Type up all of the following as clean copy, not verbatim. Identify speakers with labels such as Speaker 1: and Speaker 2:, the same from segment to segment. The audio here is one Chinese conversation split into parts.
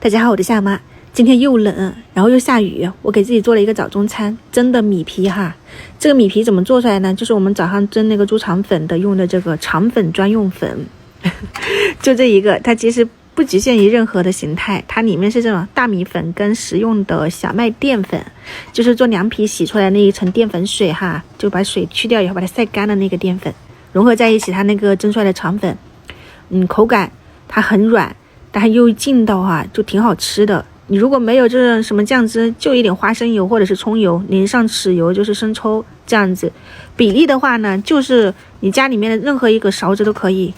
Speaker 1: 大家好，我是夏妈。今天又冷，然后又下雨，我给自己做了一个早中餐，蒸的米皮哈。这个米皮怎么做出来呢？就是我们早上蒸那个猪肠粉的用的这个肠粉专用粉，就这一个，它其实不局限于任何的形态，它里面是这种大米粉跟食用的小麦淀粉，就是做凉皮洗出来那一层淀粉水哈，就把水去掉以后把它晒干的那个淀粉融合在一起，它那个蒸出来的肠粉，口感它很软，但它又劲道哈，就挺好吃的。你如果没有这种什么酱汁，就一点花生油或者是葱油，淋上豉油就是生抽这样子。比例的话呢，就是你家里面的任何一个勺子都可以，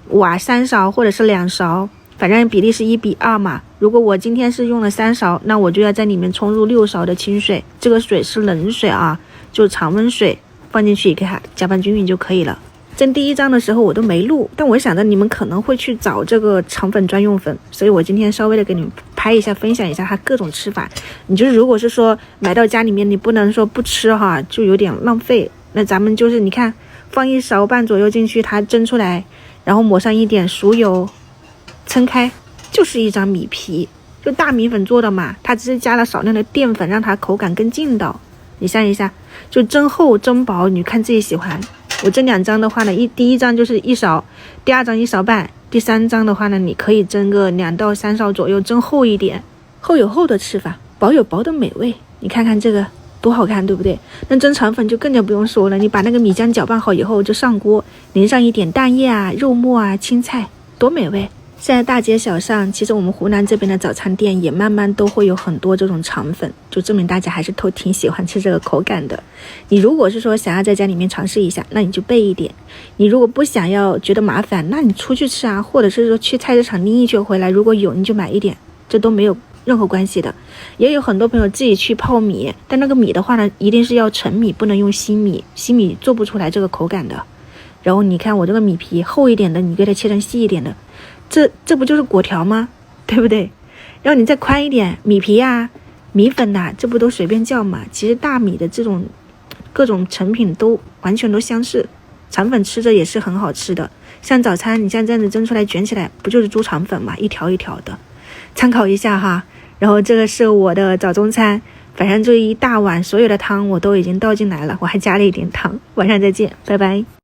Speaker 1: 挖3勺或者是2勺，反正比例是1:2嘛。如果我今天是用了3勺，那我就要在里面冲入6勺的清水，这个水是冷水啊，就常温水，放进去给它搅拌均匀就可以了。蒸第一章的时候我都没录，但我想着你们可能会去找这个肠粉专用粉，所以我今天稍微的给你们拍一下，分享一下它各种吃法。你就是如果是说买到家里面，你不能说不吃哈，就有点浪费。那咱们就是你看，放1勺半左右进去，它蒸出来，然后抹上一点熟油，撑开，就是一张米皮，就大米粉做的嘛，它只是加了少量的淀粉，让它口感更劲道。你想一下，就蒸厚蒸薄，你看自己喜欢。我蒸2张的话呢，第一张就是1勺，第2张1勺半，第3张的话呢，你可以蒸个2到3勺左右，蒸厚一点，厚有厚的吃法，薄有薄的美味。你看看这个多好看，对不对？那蒸肠粉就更加不用说了，你把那个米浆搅拌好以后就上锅，淋上一点蛋液啊、肉末啊、青菜，多美味。现在大街小巷，其实我们湖南这边的早餐店也慢慢都会有很多这种肠粉，就证明大家还是都挺喜欢吃这个口感的。你如果是说想要在家里面尝试一下，那你就备一点。你如果不想要觉得麻烦，那你出去吃啊，或者是说去菜市场拎一圈回来，如果有你就买一点，这都没有任何关系的。也有很多朋友自己去泡米，但那个米的话呢，一定是要陈米，不能用新米，新米做不出来这个口感的。然后你看我这个米皮厚一点的，你给它切成细一点的，这不就是果条吗？对不对？然后你再宽一点，米皮啊、米粉啊，这不都随便叫嘛？其实大米的这种各种成品都完全都相似，肠粉吃着也是很好吃的。像早餐你像这样子蒸出来卷起来，不就是猪肠粉嘛，一条一条的，参考一下哈。然后这个是我的早中餐，反正这一大碗所有的汤我都已经倒进来了，我还加了一点糖。晚上再见，拜拜。